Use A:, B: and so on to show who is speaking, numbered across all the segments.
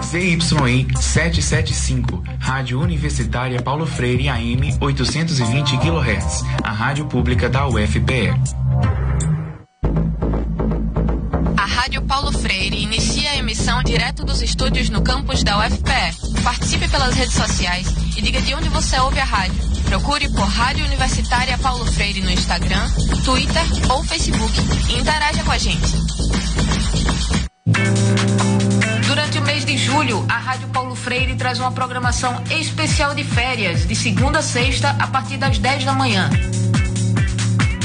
A: ZYI 775, Rádio Universitária Paulo Freire AM 820 kHz, a rádio pública da UFPE.
B: A Rádio Paulo Freire inicia a emissão direto dos estúdios no campus da UFPE. Participe pelas redes sociais e diga de onde você ouve a rádio. Procure por Rádio Universitária Paulo Freire no Instagram, Twitter ou Facebook e interaja com a gente. Durante o mês de julho, a Rádio Paulo Freire traz uma programação especial de férias, de segunda a sexta, a partir das 10 da manhã.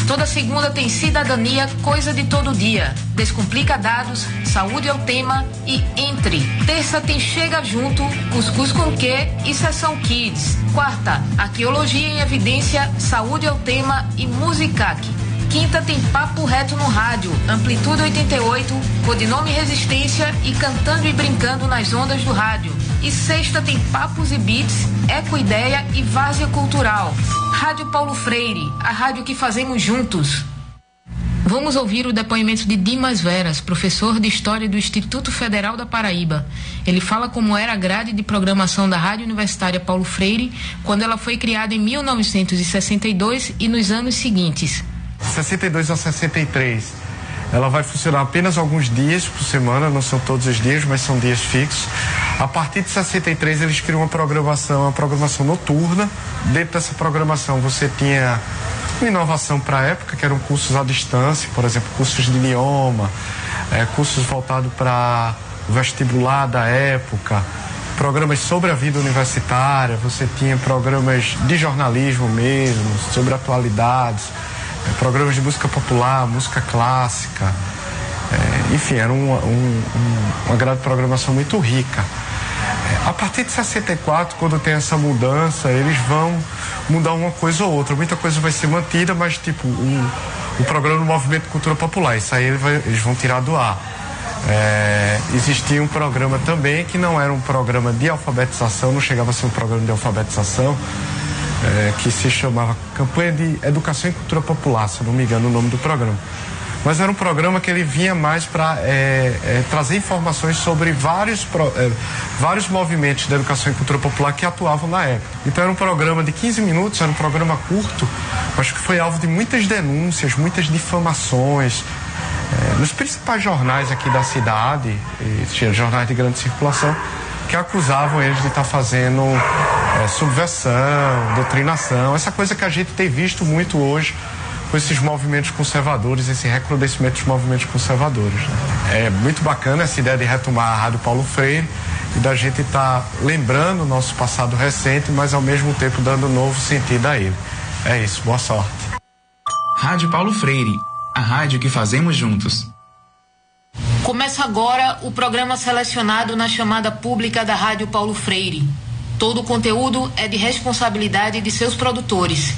B: Toda segunda tem Cidadania, Coisa de Todo Dia, Descomplica Dados, Saúde é o Tema e Entre. Terça tem Chega Junto, Cuscuz com Quê e Sessão Kids. Quarta, Arqueologia em Evidência, Saúde é o Tema e Musicac. Quinta tem Papo Reto no Rádio, Amplitude 88, Codinome Resistência e Cantando e Brincando nas Ondas do Rádio. E sexta tem Papos e Beats, Ecoideia e Várzea Cultural. Rádio Paulo Freire, a rádio que fazemos juntos. Vamos ouvir o depoimento de Dimas Veras, professor de História do Instituto Federal da Paraíba. Ele fala como era a grade de programação da Rádio Universitária Paulo Freire quando ela foi criada em 1962 e nos anos seguintes.
C: 62 a 63, ela vai funcionar apenas alguns dias por semana, não são todos os dias, mas são dias fixos. A partir de 63 eles criam uma programação noturna. Dentro dessa programação você tinha uma inovação para a época, que eram cursos à distância, por exemplo, cursos de idioma, cursos voltados para o vestibular da época, programas sobre a vida universitária, você tinha programas de jornalismo mesmo, sobre atualidades, programas de música popular, música clássica, enfim, era uma grade de programação muito rica. A partir de 64, quando tem essa mudança, eles vão mudar uma coisa ou outra. Muita coisa vai ser mantida, mas tipo o programa do Movimento de Cultura Popular, isso aí eles vão tirar do ar. Existia um programa também que não era um programa de alfabetização, não chegava a ser um programa de alfabetização, que se chamava Campanha de Educação e Cultura Popular, se eu não me engano o nome do programa. Mas era um programa que ele vinha mais para trazer informações sobre vários movimentos de educação e cultura popular que atuavam na época. Então era um programa de 15 minutos, era um programa curto, mas que foi alvo de muitas denúncias, muitas difamações, nos principais jornais aqui da cidade, tinha jornais de grande circulação, que acusavam eles de estar fazendo subversão, doutrinação, essa coisa que a gente tem visto muito hoje com esses movimentos conservadores, esse recrudescimento dos movimentos conservadores, né? É muito bacana essa ideia de retomar a Rádio Paulo Freire e da gente estar lembrando o nosso passado recente, mas ao mesmo tempo dando novo sentido a ele. É isso, boa sorte.
A: Rádio Paulo Freire, a rádio que fazemos juntos.
B: Começa agora o programa selecionado na chamada pública da Rádio Paulo Freire. Todo o conteúdo é de responsabilidade de seus produtores.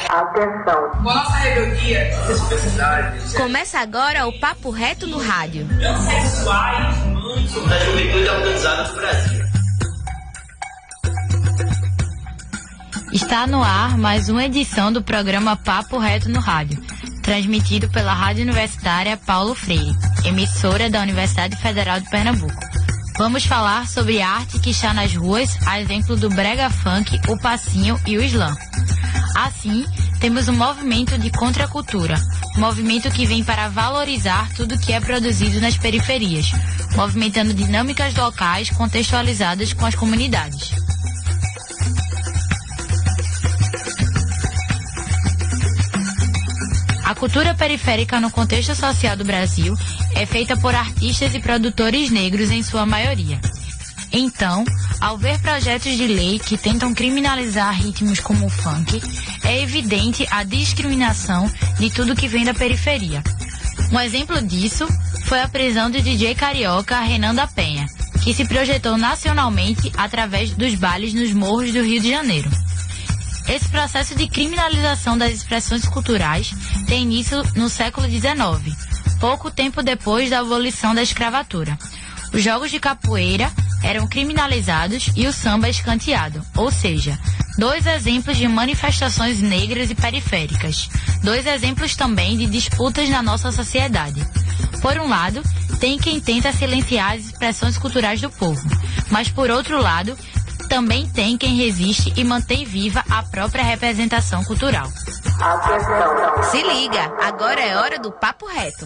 D: Atenção.
E: Com a nossa rebeldia, vocês precisaram.
F: Começa agora o Papo Reto no Rádio.
E: Sexuais, mães da juventude organizada do Brasil.
F: Está no ar mais uma edição do programa Papo Reto no Rádio, transmitido pela Rádio Universitária Paulo Freire, emissora da Universidade Federal de Pernambuco. Vamos falar sobre a arte que está nas ruas, a exemplo do brega funk, o passinho e o slam. Assim, temos um movimento de contracultura, um movimento que vem para valorizar tudo que é produzido nas periferias, movimentando dinâmicas locais contextualizadas com as comunidades. A cultura periférica no contexto social do Brasil é feita por artistas e produtores negros em sua maioria. Então, ao ver projetos de lei que tentam criminalizar ritmos como o funk, é evidente a discriminação de tudo que vem da periferia. Um exemplo disso foi a prisão do DJ carioca Renan da Penha, que se projetou nacionalmente através dos bailes nos morros do Rio de Janeiro. Esse processo de criminalização das expressões culturais tem início no século XIX, pouco tempo depois da abolição da escravatura. Os jogos de capoeira eram criminalizados e o samba escanteado, ou seja, dois exemplos de manifestações negras e periféricas, dois exemplos também de disputas na nossa sociedade. Por um lado, tem quem tenta silenciar as expressões culturais do povo, mas por outro lado, também tem quem resiste e mantém viva a própria representação cultural.
B: Se liga, agora é hora do Papo Reto.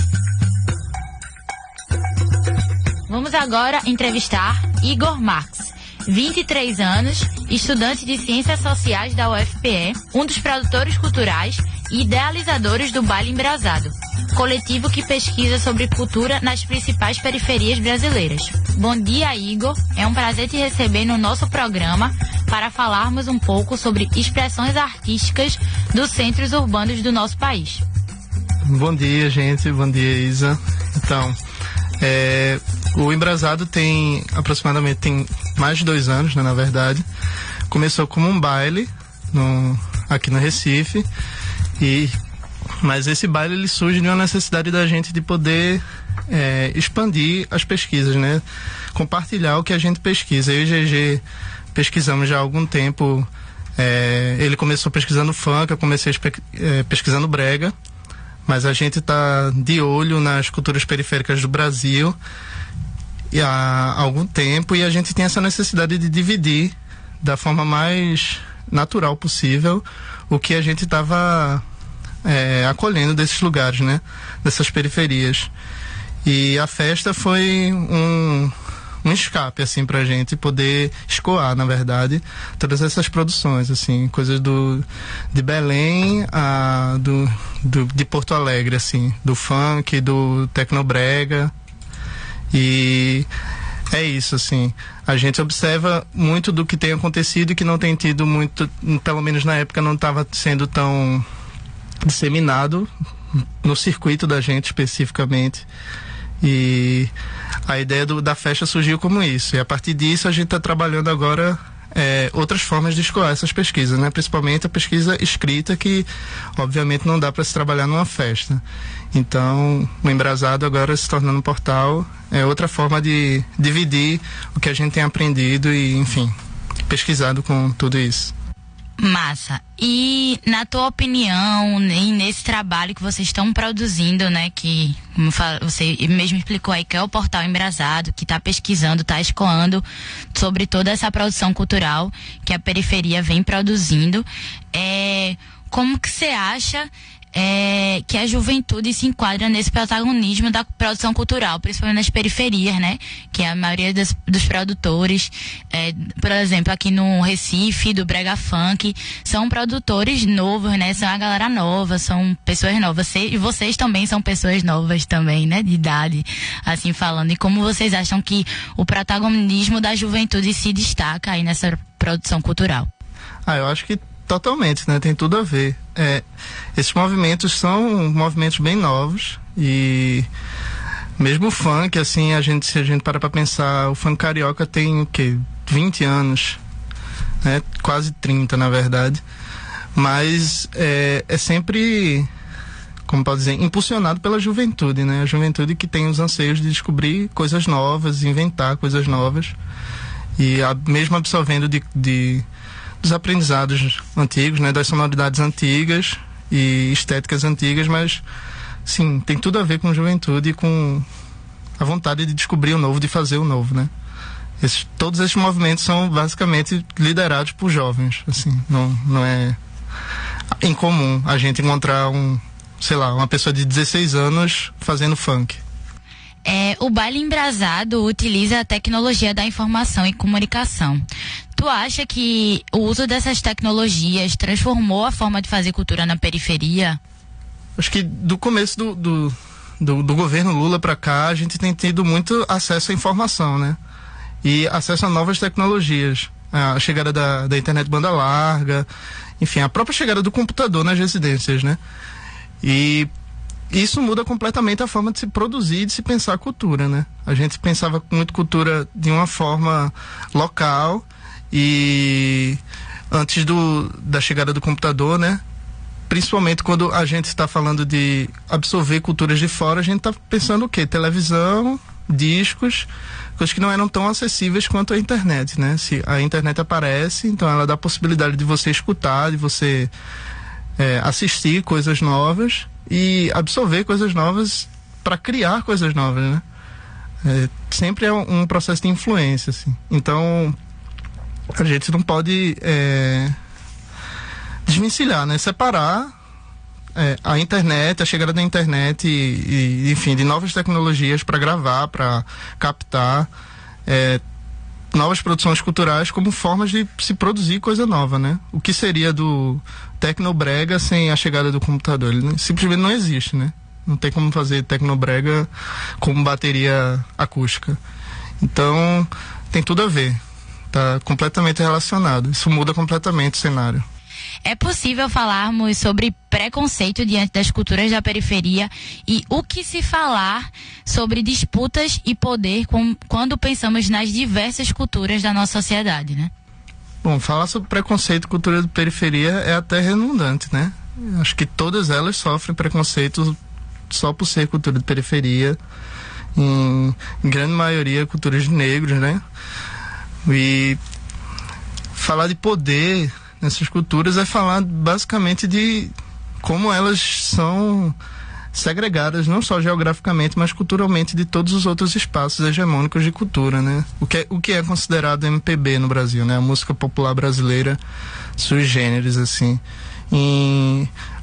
F: Vamos agora entrevistar Igor Marques, 23 anos, estudante de Ciências Sociais da UFPE, um dos produtores culturais e idealizadores do Baile Embrasado, coletivo que pesquisa sobre cultura nas principais periferias brasileiras. Bom dia, Igor. É um prazer te receber no nosso programa para falarmos um pouco sobre expressões artísticas dos centros urbanos do nosso país.
D: Bom dia, gente. Bom dia, Isa. Então, o Embrasado tem aproximadamente mais de 2 anos, né, na verdade. Começou como um baile aqui no Recife, mas esse baile ele surge de uma necessidade da gente de poder expandir as pesquisas, né? Compartilhar o que a gente pesquisa. Eu e GG pesquisamos já há algum tempo. Ele começou pesquisando funk, eu comecei pesquisando brega, mas a gente está de olho nas culturas periféricas do Brasil há algum tempo, e a gente tem essa necessidade de dividir da forma mais natural possível o que a gente estava acolhendo desses lugares, né? Dessas periferias. E a festa foi um escape, assim, pra gente poder escoar, na verdade, todas essas produções, assim, coisas de Belém de Porto Alegre, assim, do funk, do tecnobrega. E é isso, assim, a gente observa muito do que tem acontecido e que não tem tido muito, pelo menos na época não estava sendo tão disseminado no circuito da gente especificamente. E a ideia da festa surgiu como isso, e a partir disso a gente está trabalhando agora outras formas de escoar essas pesquisas, né? Principalmente a pesquisa escrita, que obviamente não dá para se trabalhar numa festa. Então o Embrasado agora se tornando um portal é outra forma de dividir o que a gente tem aprendido e, enfim, pesquisado com tudo isso.
F: Massa. E na tua opinião, e nesse trabalho que vocês estão produzindo, né, que como você mesmo explicou aí, que é o portal Embrasado, que está pesquisando, está escoando sobre toda essa produção cultural que a periferia vem produzindo, como que você acha que a juventude se enquadra nesse protagonismo da produção cultural, principalmente nas periferias, né? Que a maioria dos produtores, por exemplo, aqui no Recife, do Brega Funk, são produtores novos, né? São a galera nova, são pessoas novas. E vocês também são pessoas novas também, né? De idade, assim falando. E como vocês acham que o protagonismo da juventude se destaca aí nessa produção cultural?
D: Eu acho que totalmente, né? Tem tudo a ver. Esses movimentos são movimentos bem novos, e mesmo o funk, assim, se a gente para pensar, o funk carioca tem o quê? 20 anos, né? Quase 30, na verdade. Mas é sempre, como pode dizer, impulsionado pela juventude, né? A juventude que tem os anseios de descobrir coisas novas, inventar coisas novas, e mesmo absorvendo dos aprendizados antigos, né, das sonoridades antigas e estéticas antigas, mas sim, tem tudo a ver com juventude e com a vontade de descobrir o novo, de fazer o novo, né? Todos esses movimentos são basicamente liderados por jovens, assim, não é incomum a gente encontrar uma pessoa de 16 anos fazendo funk.
F: O Baile Embrasado utiliza a tecnologia da informação e comunicação. Tu acha que o uso dessas tecnologias transformou a forma de fazer cultura na periferia?
D: Acho que do começo do governo Lula para cá, a gente tem tido muito acesso à informação, né? E acesso a novas tecnologias. A chegada da internet banda larga, enfim, a própria chegada do computador nas residências, né? E isso muda completamente a forma de se produzir e de se pensar a cultura, né? A gente pensava muito cultura de uma forma local, e antes da chegada do computador, né? Principalmente quando a gente está falando de absorver culturas de fora, a gente está pensando o quê? Televisão, discos, coisas que não eram tão acessíveis quanto a internet, né? Se a internet aparece, então ela dá a possibilidade de você escutar, de você assistir coisas novas e absorver coisas novas para criar coisas novas, né? Sempre é um processo de influência, assim. Então, a gente não pode desvencilhar, né? Separar a internet, a chegada da internet e enfim, de novas tecnologias para gravar, para captar novas produções culturais como formas de se produzir coisa nova, né? O que seria do tecnobrega sem a chegada do computador? Ele simplesmente não existe, né? Não tem como fazer tecnobrega com bateria acústica. Então, tem tudo a ver. Está completamente relacionado. Isso muda completamente o cenário.
F: É possível falarmos sobre preconceito diante das culturas da periferia e o que se falar sobre disputas e poder quando pensamos nas diversas culturas da nossa sociedade, né?
D: Bom, falar sobre preconceito e cultura de periferia é até redundante, né? Acho que todas elas sofrem preconceito só por ser cultura de periferia, em grande maioria culturas de negros, né? E falar de poder nessas culturas é falar basicamente de como elas são segregadas, não só geograficamente, mas culturalmente de todos os outros espaços hegemônicos de cultura, né? O que é considerado MPB no Brasil, né? A música popular brasileira sui generis, assim.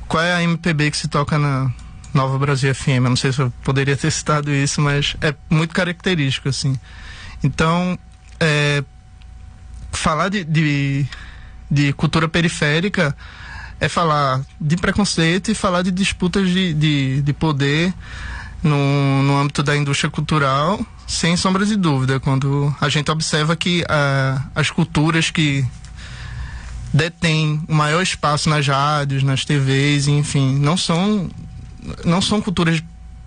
D: Qual é a MPB que se toca na Nova Brasil FM? Eu não sei se eu poderia ter citado isso, mas é muito característico, assim. Então, falar de cultura periférica é falar de preconceito e falar de disputas de poder no âmbito da indústria cultural, sem sombra de dúvida, quando a gente observa que as culturas que detêm o maior espaço nas rádios, nas TVs, enfim, não são culturas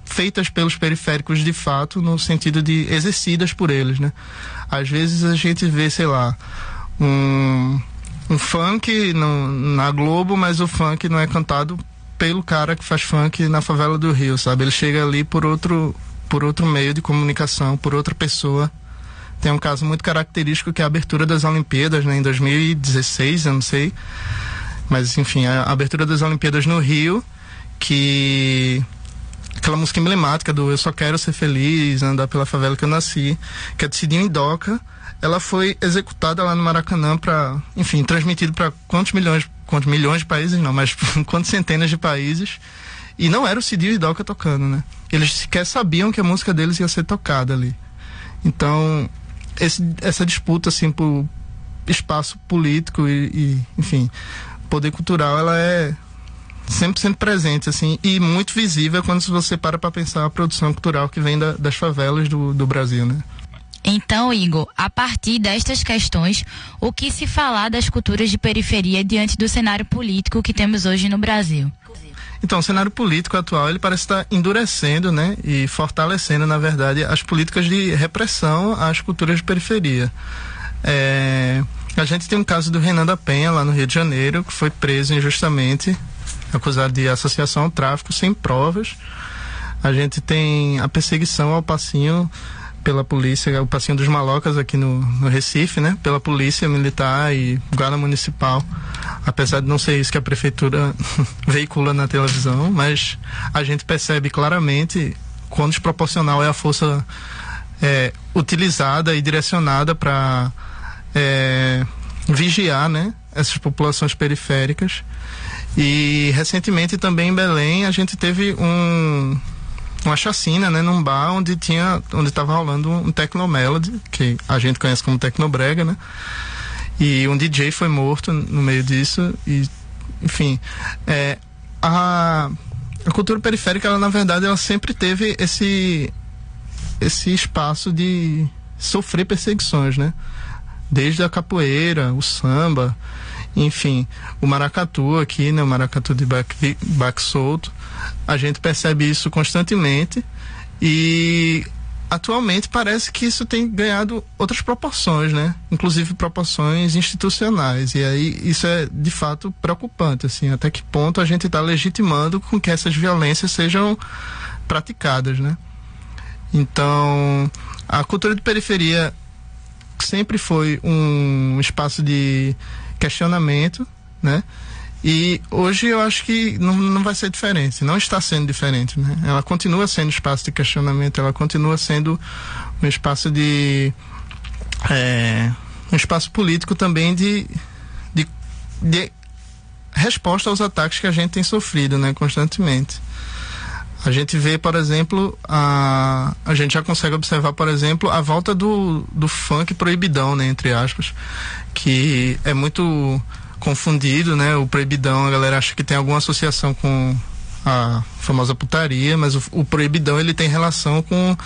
D: feitas pelos periféricos de fato, no sentido de exercidas por eles, né? Às vezes a gente vê, sei lá, um funk na Globo, mas o funk não é cantado pelo cara que faz funk na favela do Rio, sabe? Ele chega ali por outro meio de comunicação, por outra pessoa. Tem um caso muito característico que é a abertura das Olimpíadas, né, em 2016, eu não sei. Mas, enfim, a abertura das Olimpíadas no Rio, que aquela música emblemática do Eu Só Quero Ser Feliz, Andar Pela Favela Que Eu Nasci, que é de Cidinho Indoca, ela foi executada lá no Maracanã para, enfim, transmitido para quantos milhões de países não, mas quantas centenas de países, e não era o Cidinho Indoca tocando, né? Eles sequer sabiam que a música deles ia ser tocada ali. Então, essa disputa, assim, por espaço político e enfim, poder cultural, ela é 100% presente, assim, e muito visível quando você para pensar a produção cultural que vem das favelas do Brasil, né?
F: Então, Igor, a partir destas questões, o que se falar das culturas de periferia diante do cenário político que temos hoje no Brasil?
D: Então, o cenário político atual, ele parece estar endurecendo, né, e fortalecendo, na verdade, as políticas de repressão às culturas de periferia. A gente tem um caso do Renan da Penha, lá no Rio de Janeiro, que foi preso injustamente, acusado de associação ao tráfico, sem provas. A gente tem a perseguição ao passinho pela polícia, o passinho dos malocas aqui no Recife, né? Pela polícia militar e guarda municipal, apesar de não ser isso que a prefeitura veicula na televisão, mas a gente percebe claramente quão desproporcional é a força utilizada e direcionada para vigiar, né, essas populações periféricas. E recentemente também em Belém a gente teve uma chacina, né, num bar onde estava rolando um Tecnomelody, que a gente conhece como Tecnobrega, né? E um DJ foi morto no meio disso. E, enfim, a cultura periférica, ela, na verdade, ela sempre teve esse espaço de sofrer perseguições, né? Desde a capoeira, o samba, enfim, o maracatu aqui, né? O maracatu de baque solto. A gente percebe isso constantemente e atualmente parece que isso tem ganhado outras proporções, né? Inclusive proporções institucionais, e aí isso é de fato preocupante, assim, até que ponto a gente está legitimando com que essas violências sejam praticadas, né? Então, a cultura de periferia sempre foi um espaço de questionamento, né? E hoje eu acho que não vai ser diferente, não está sendo diferente, né? Ela continua sendo espaço de questionamento, ela continua sendo um espaço de... um espaço político também de resposta aos ataques que a gente tem sofrido, né, constantemente. A gente vê, por exemplo, a gente já consegue observar, por exemplo, a volta do funk proibidão, né, entre aspas, que é muito confundido, né, o proibidão, a galera acha que tem alguma associação com a famosa putaria, mas o proibidão, ele tem relação com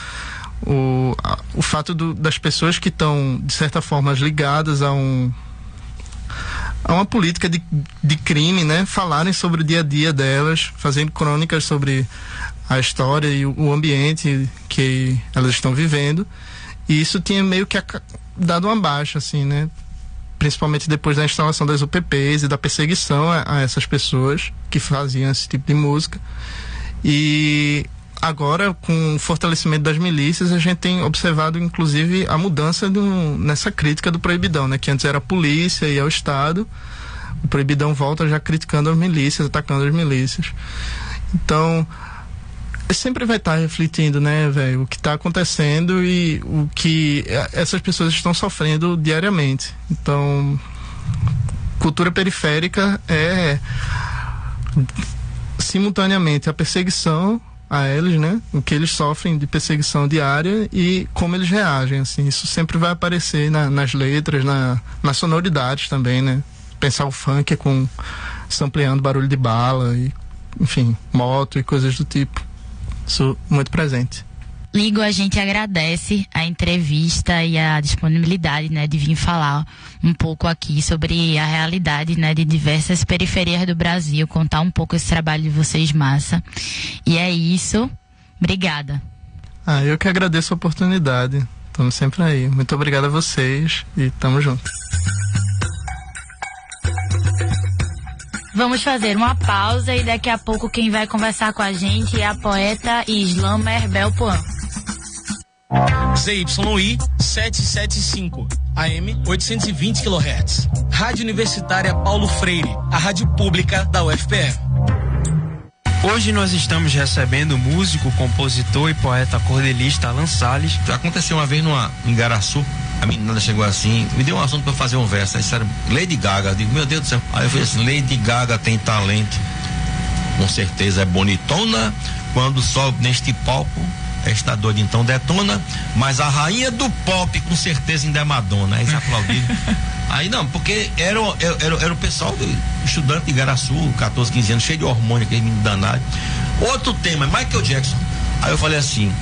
D: o fato das pessoas que estão, de certa forma, ligadas a uma política de crime, né, falarem sobre o dia a dia delas, fazendo crônicas sobre a história e o ambiente que elas estão vivendo, e isso tinha meio que dado uma baixa, assim, né, principalmente depois da instalação das UPPs e da perseguição a essas pessoas que faziam esse tipo de música. E agora, com o fortalecimento das milícias, a gente tem observado, inclusive, a mudança nessa crítica do proibidão, né? Que antes era a polícia e ao Estado. O proibidão volta já criticando as milícias, atacando as milícias. Então, sempre vai estar refletindo, né, velho, o que está acontecendo e o que essas pessoas estão sofrendo diariamente. Então, cultura periférica é simultaneamente a perseguição a eles, né, o que eles sofrem de perseguição diária e como eles reagem, assim, isso sempre vai aparecer nas letras, nas sonoridades também, né, pensar o funk sampleando barulho de bala e, enfim, moto e coisas do tipo. Isso muito presente.
F: Ligo, a gente agradece a entrevista e a disponibilidade, né, de vir falar um pouco aqui sobre a realidade, né, de diversas periferias do Brasil, contar um pouco esse trabalho de vocês, massa. E é isso. Obrigada.
D: Eu que agradeço a oportunidade. Estamos sempre aí. Muito obrigado a vocês e tamo junto.
F: Vamos fazer uma pausa e daqui a pouco quem vai conversar com a gente é a poeta e slammer Belpuan.
G: ZYI 775, AM 820 kHz. Rádio Universitária Paulo Freire, a rádio pública da UFPE.
H: Hoje nós estamos recebendo o músico, compositor e poeta cordelista Alan Salles.
I: Aconteceu uma vez em Igaraçu, a menina chegou assim, me deu um assunto para fazer um verso. Aí disseram, Lady Gaga. Eu digo, meu Deus do céu. Aí eu falei assim, Lady Gaga tem talento, com certeza é bonitona, quando sobe neste palco, esta doida então detona, mas a rainha do pop com certeza ainda é Madonna. Aí eles aplaudiram. Aí não, porque era o pessoal estudante de Igaraçu, 14, 15 anos, cheio de hormônio, aquele menino danado. Outro tema, Michael Jackson. Aí eu falei assim,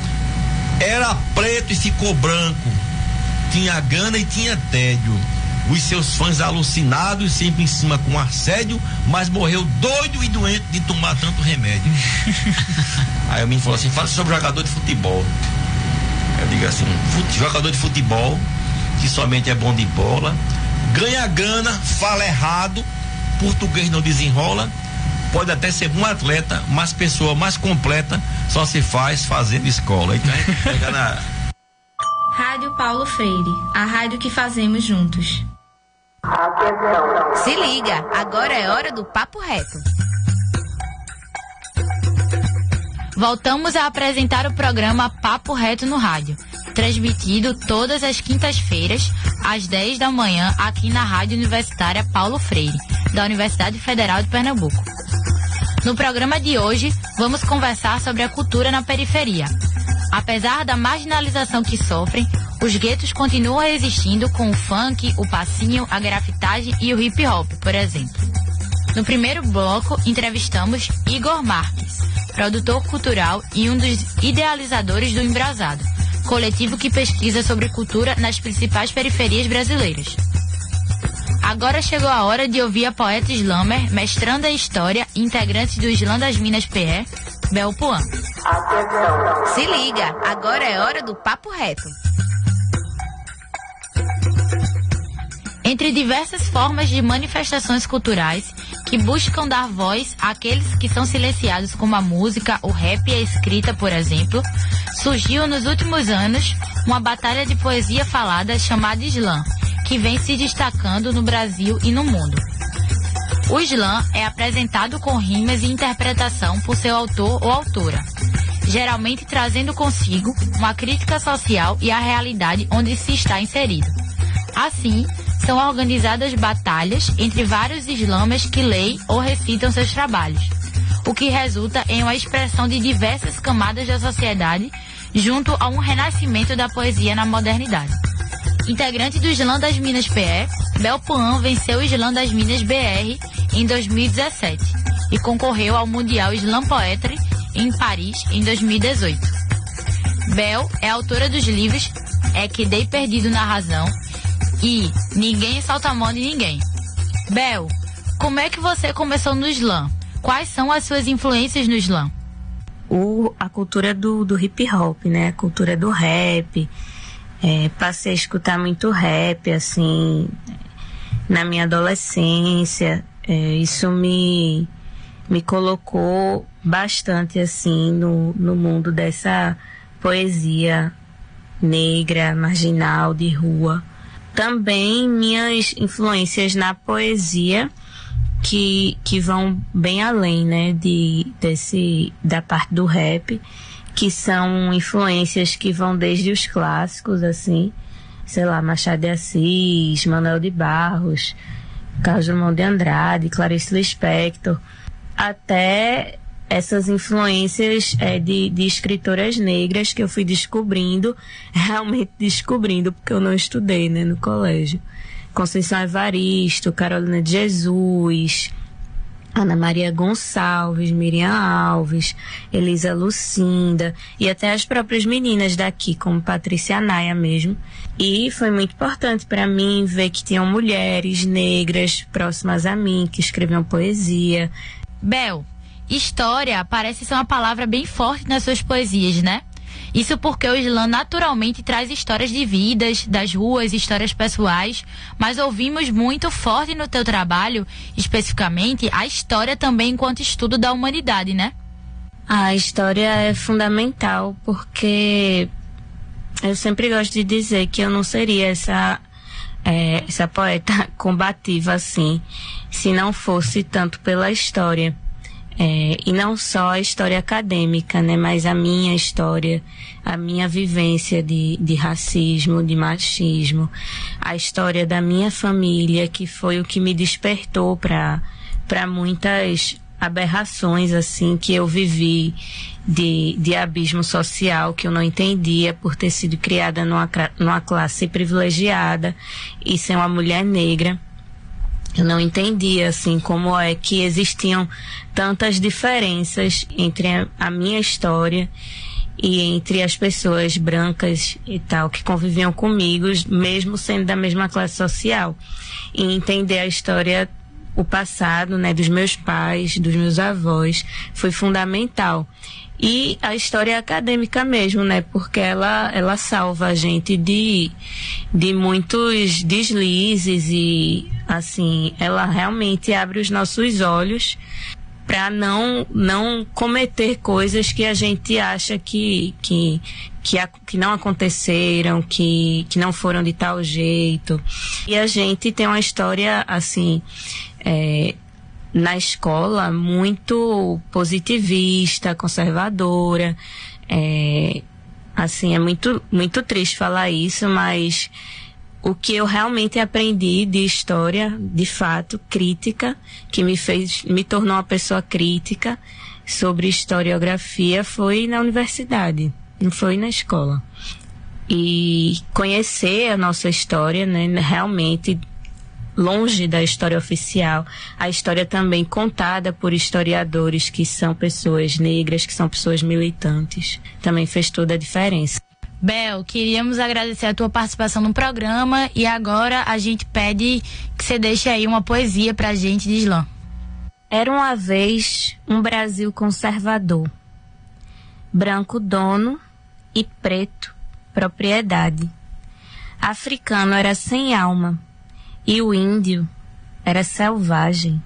I: era preto e ficou branco, tinha gana e tinha tédio, os seus fãs alucinados, sempre em cima com assédio, mas morreu doido e doente de tomar tanto remédio. Aí o menino falou assim, fala sobre jogador de futebol. Eu digo assim, jogador de futebol que somente é bom de bola, ganha grana, fala errado, português não desenrola, pode até ser um atleta, mas pessoa mais completa só se faz fazendo escola. Então a gente pega na...
J: Rádio Paulo Freire, a rádio que fazemos juntos.
B: Se liga, agora é hora do Papo Reto.
F: Voltamos a apresentar o programa Papo Reto no rádio, transmitido todas as quintas-feiras, às 10 da manhã, aqui na Rádio Universitária Paulo Freire, da Universidade Federal de Pernambuco. No programa de hoje, vamos conversar sobre a cultura na periferia. Apesar da marginalização que sofrem, os guetos continuam existindo com o funk, o passinho, a grafitagem e o hip hop, por exemplo. No primeiro bloco, entrevistamos Igor Marques, produtor cultural e um dos idealizadores do Embrasado, coletivo que pesquisa sobre cultura nas principais periferias brasileiras. Agora chegou a hora de ouvir a poeta slammer, mestranda em História e integrante do Slam das Minas PE, Belpuan.
B: Se liga, agora é hora do Papo Reto.
F: Entre diversas formas de manifestações culturais que buscam dar voz àqueles que são silenciados, como a música, o rap e a escrita, por exemplo, surgiu nos últimos anos uma batalha de poesia falada chamada Slam, que vem se destacando no Brasil e no mundo. O slam é apresentado com rimas e interpretação por seu autor ou autora, geralmente trazendo consigo uma crítica social e a realidade onde se está inserido. Assim, são organizadas batalhas entre vários slammers que leem ou recitam seus trabalhos, o que resulta em uma expressão de diversas camadas da sociedade junto a um renascimento da poesia na modernidade. Integrante do Slam das Minas PE, Bel Puan venceu o Slam das Minas BR em 2017 e concorreu ao Mundial Slam Poetry em Paris em 2018. Bel é autora dos livros É Que Dei Perdido na Razão e Ninguém Solta a Mão de Ninguém. Bel, como é que você começou no slam? Quais são as suas influências no slam?
K: A cultura do hip hop, né? A cultura do rap. Passei a escutar muito rap, assim, na minha adolescência. Isso me colocou bastante, assim, no mundo dessa poesia negra, marginal, de rua. Também minhas influências na poesia, que vão bem além, né, da parte do rap, que são influências que vão desde os clássicos, assim, sei lá, Machado de Assis, Manuel de Barros, Carlos Drummond de Andrade, Clarice Lispector, até essas influências de escritoras negras que eu fui descobrindo, realmente descobrindo, porque eu não estudei, né, no colégio. Conceição Evaristo, Carolina de Jesus, Ana Maria Gonçalves, Miriam Alves, Elisa Lucinda e até as próprias meninas daqui, como Patrícia Naia mesmo. E foi muito importante para mim ver que tinham mulheres negras próximas a mim, que escreviam poesia.
F: Bel, história parece ser uma palavra bem forte nas suas poesias, né? Isso porque o slam naturalmente traz histórias de vidas, das ruas, histórias pessoais, mas ouvimos muito forte no teu trabalho, especificamente, a história também enquanto estudo da humanidade, né?
K: A história é fundamental, porque eu sempre gosto de dizer que eu não seria essa poeta combativa assim, se não fosse tanto pela história. E não só a história acadêmica, né, mas a minha história, a minha vivência de racismo, de machismo, a história da minha família, que foi o que me despertou para muitas aberrações assim que eu vivi de abismo social que eu não entendia por ter sido criada numa classe privilegiada e ser uma mulher negra. Eu não entendia, assim, como é que existiam tantas diferenças entre a minha história e entre as pessoas brancas e tal, que conviviam comigo, mesmo sendo da mesma classe social. E entender a história, o passado, né, dos meus pais, dos meus avós, foi fundamental. E a história acadêmica mesmo, né? Porque ela salva a gente de muitos deslizes e, assim, ela realmente abre os nossos olhos para não cometer coisas que a gente acha que não aconteceram, que não foram de tal jeito. E a gente tem uma história, assim, na escola muito positivista, conservadora. Assim, é muito, muito triste falar isso, mas o que eu realmente aprendi de história, de fato, crítica, que me tornou uma pessoa crítica sobre historiografia, foi na universidade, não foi na escola. E conhecer a nossa história, né, realmente longe da história oficial, a história também contada por historiadores que são pessoas negras, que são pessoas militantes, também fez toda a diferença.
F: Bel, queríamos agradecer a tua participação no programa e agora a gente pede que você deixe aí uma poesia pra gente de slam.
K: Era uma vez um Brasil conservador, branco dono e preto propriedade. Africano era sem alma e o índio era selvagem.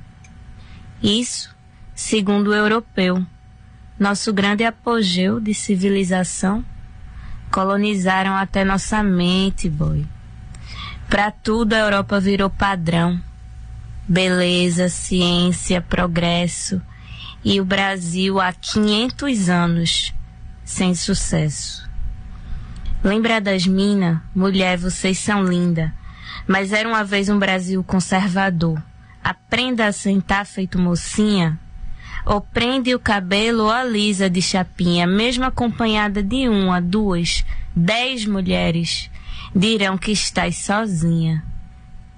K: Isso, segundo o europeu, nosso grande apogeu de civilização, colonizaram até nossa mente, boy. Pra tudo a Europa virou padrão. beleza, ciência, progresso. E o Brasil há 500 anos sem sucesso. Lembra das minas? Mulher, vocês são linda. Mas era uma vez um Brasil conservador. Aprenda a sentar feito mocinha. Ou prende o cabelo ou alisa de chapinha, mesmo acompanhada de 1, 2, 10 mulheres. Dirão que estás sozinha.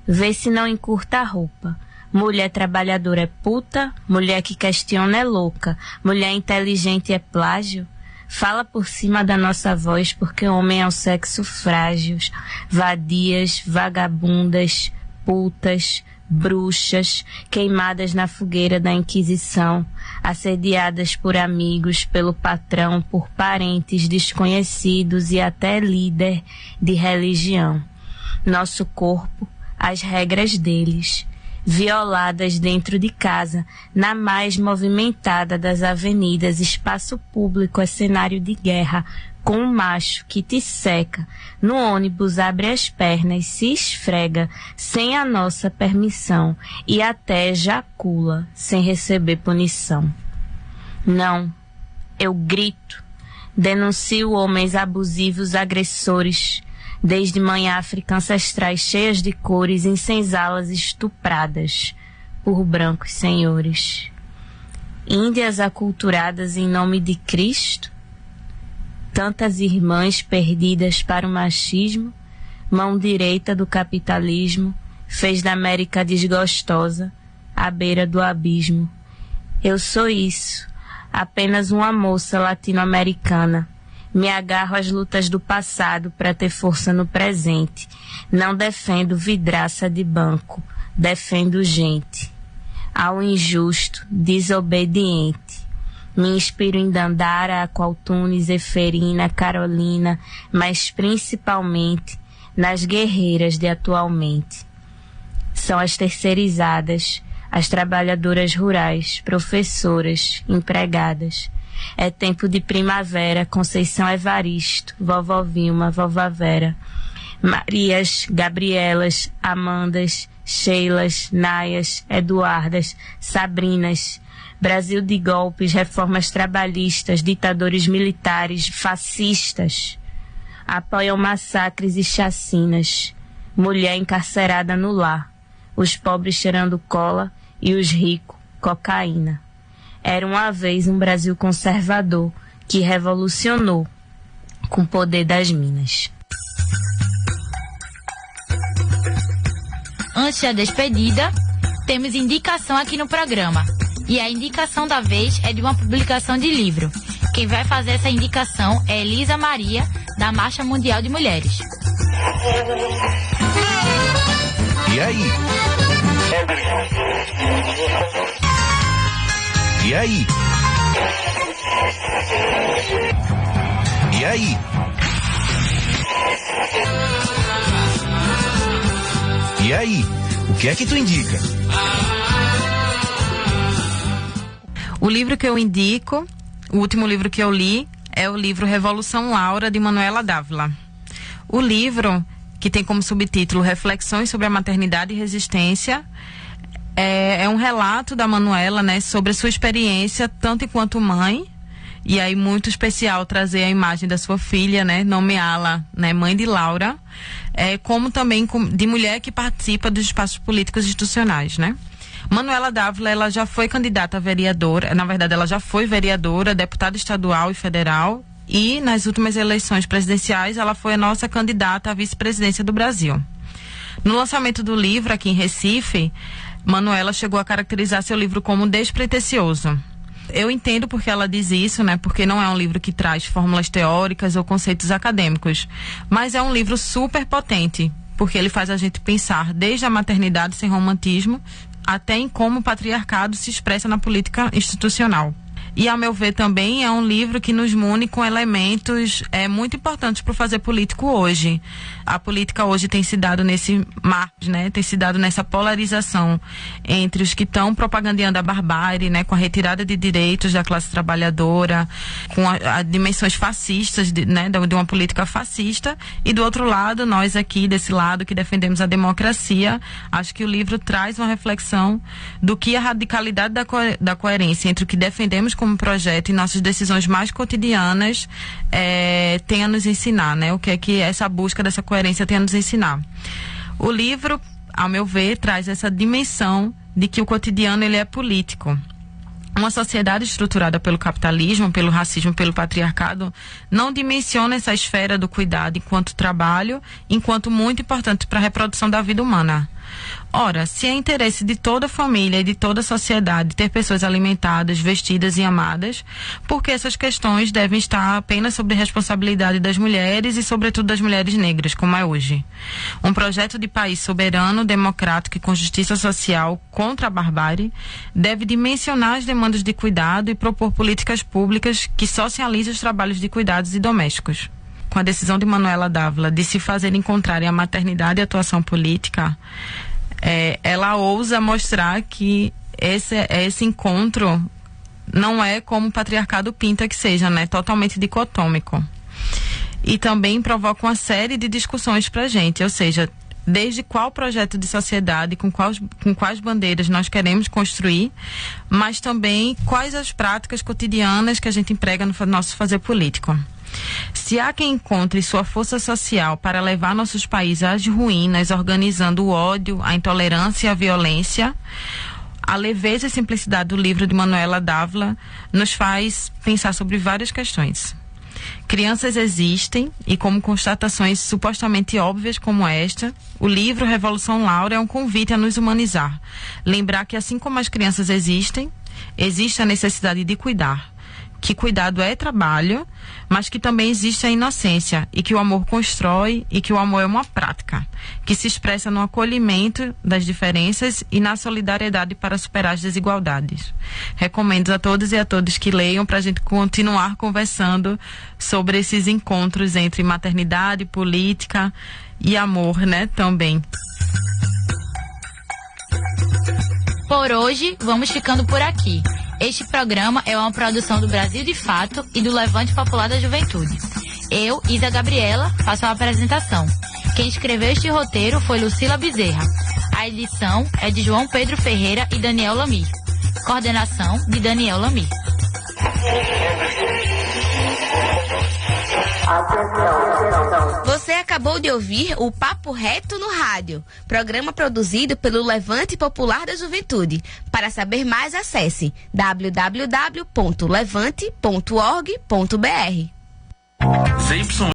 K: Vê se não encurta a roupa. Mulher trabalhadora é puta, mulher que questiona é louca, mulher inteligente é plágio. Fala por cima da nossa voz, porque homem é um sexo frágil. Vadias, vagabundas, putas, bruxas, queimadas na fogueira da Inquisição, assediadas por amigos, pelo patrão, por parentes desconhecidos e até líder de religião. Nosso corpo, as regras deles. Violadas dentro de casa, na mais movimentada das avenidas, espaço público é cenário de guerra, com um macho que te seca, no ônibus abre as pernas, se esfrega, sem a nossa permissão, e até ejacula, sem receber punição. Não, eu grito, denuncio homens abusivos, agressores, desde mãe África ancestrais cheias de cores, em senzalas estupradas por brancos senhores. Índias aculturadas em nome de Cristo, tantas irmãs perdidas para o machismo, mão direita do capitalismo, fez da América desgostosa, à beira do abismo. Eu sou isso, apenas uma moça latino-americana. Me agarro às lutas do passado para ter força no presente. Não defendo vidraça de banco, defendo gente. Ao injusto, desobediente. Me inspiro em Dandara, Aqualtunes, Zeferina, Carolina, mas principalmente nas guerreiras de atualmente. São as terceirizadas, as trabalhadoras rurais, professoras, empregadas. É tempo de primavera, Conceição Evaristo, Vovó Vilma, Vovó Vera, Marias, Gabrielas, Amandas, Sheilas, Nayas, Eduardas, Sabrinas, Brasil de golpes, reformas trabalhistas, ditadores militares, fascistas, apoiam massacres e chacinas, mulher encarcerada no lar, os pobres cheirando cola e os ricos cocaína. Era uma vez um Brasil conservador que revolucionou com o poder das minas.
F: Antes da despedida, temos indicação aqui no programa. E a indicação da vez é de uma publicação de livro. Quem vai fazer essa indicação é Elisa Maria, da Marcha Mundial de Mulheres.
I: E aí? E aí? E aí? E aí? O que é que tu indica?
L: O livro que eu indico, o último livro que eu li, é o livro Revolução Laura, de Manuela Dávila. O livro, que tem como subtítulo Reflexões sobre a Maternidade e Resistência, é um relato da Manuela, né, sobre a sua experiência, tanto enquanto mãe, e aí muito especial trazer a imagem da sua filha, né, nomeá-la, né, mãe de Laura, como também de mulher que participa dos espaços políticos institucionais, né. Manuela Dávila, ela já foi candidata a vereadora, na verdade ela já foi vereadora, deputada estadual e federal, e nas últimas eleições presidenciais ela foi a nossa candidata à vice-presidência do Brasil. No lançamento do livro aqui em Recife, Manuela chegou a caracterizar seu livro como despretensioso. Eu entendo porque ela diz isso, né? Porque não é um livro que traz fórmulas teóricas ou conceitos acadêmicos, mas é um livro super potente, porque ele faz a gente pensar desde a maternidade sem romantismo até em como o patriarcado se expressa na política institucional. E, a meu ver, também é um livro que nos mune com elementos muito importantes para o fazer político hoje. A política hoje tem se dado nesse marco, né? Tem se dado nessa polarização entre os que estão propagandeando a barbárie, né? Com a retirada de direitos da classe trabalhadora, com a dimensões fascistas, né? De uma política fascista. E, do outro lado, nós aqui, desse lado, que defendemos a democracia, acho que o livro traz uma reflexão do que a radicalidade da coerência entre o que defendemos como projeto e nossas decisões mais cotidianas tem a nos ensinar, né? O que é que essa busca dessa coerência tem a nos ensinar. O livro, ao meu ver, traz essa dimensão de que o cotidiano ele é político. Uma sociedade estruturada pelo capitalismo, pelo racismo, pelo patriarcado, não dimensiona essa esfera do cuidado enquanto trabalho, enquanto muito importante para a reprodução da vida humana. Ora, se é interesse de toda a família e de toda a sociedade ter pessoas alimentadas, vestidas e amadas, por que essas questões devem estar apenas sob responsabilidade das mulheres e, sobretudo, das mulheres negras, como é hoje? Um projeto de país soberano, democrático e com justiça social contra a barbárie deve dimensionar as demandas de cuidado e propor políticas públicas que socializem os trabalhos de cuidados e domésticos. Com a decisão de Manuela Dávila de se fazer encontrarem a maternidade e a atuação política, ela ousa mostrar que esse encontro não é como o patriarcado pinta que seja, né? Totalmente dicotômico. E também provoca uma série de discussões pra gente, ou seja, desde qual projeto de sociedade, com quais bandeiras nós queremos construir, mas também quais as práticas cotidianas que a gente emprega no nosso fazer político. Se há quem encontre sua força social para levar nossos países às ruínas, organizando o ódio, a intolerância e a violência, a leveza e simplicidade do livro de Manuela Dávila nos faz pensar sobre várias questões. Crianças existem e, como constatações supostamente óbvias como esta, o livro Revolução Laura é um convite a nos humanizar. Lembrar que, assim como as crianças existem, existe a necessidade de cuidar. Que cuidado é trabalho, mas que também existe a inocência e que o amor constrói e que o amor é uma prática, que se expressa no acolhimento das diferenças e na solidariedade para superar as desigualdades. Recomendo a todos e a todas que leiam para a gente continuar conversando sobre esses encontros entre maternidade, política e amor, né, também.
F: Por hoje, vamos ficando por aqui. Este programa é uma produção do Brasil de Fato e do Levante Popular da Juventude. Eu, Isa Gabriela, faço a apresentação. Quem escreveu este roteiro foi Lucila Bezerra. A edição é de João Pedro Ferreira e Daniel Lamir. Coordenação de Daniel Lamir.
M: Você acabou de ouvir o Papo Reto no Rádio, programa produzido pelo Levante Popular da Juventude. Para saber mais, acesse www.levante.org.br.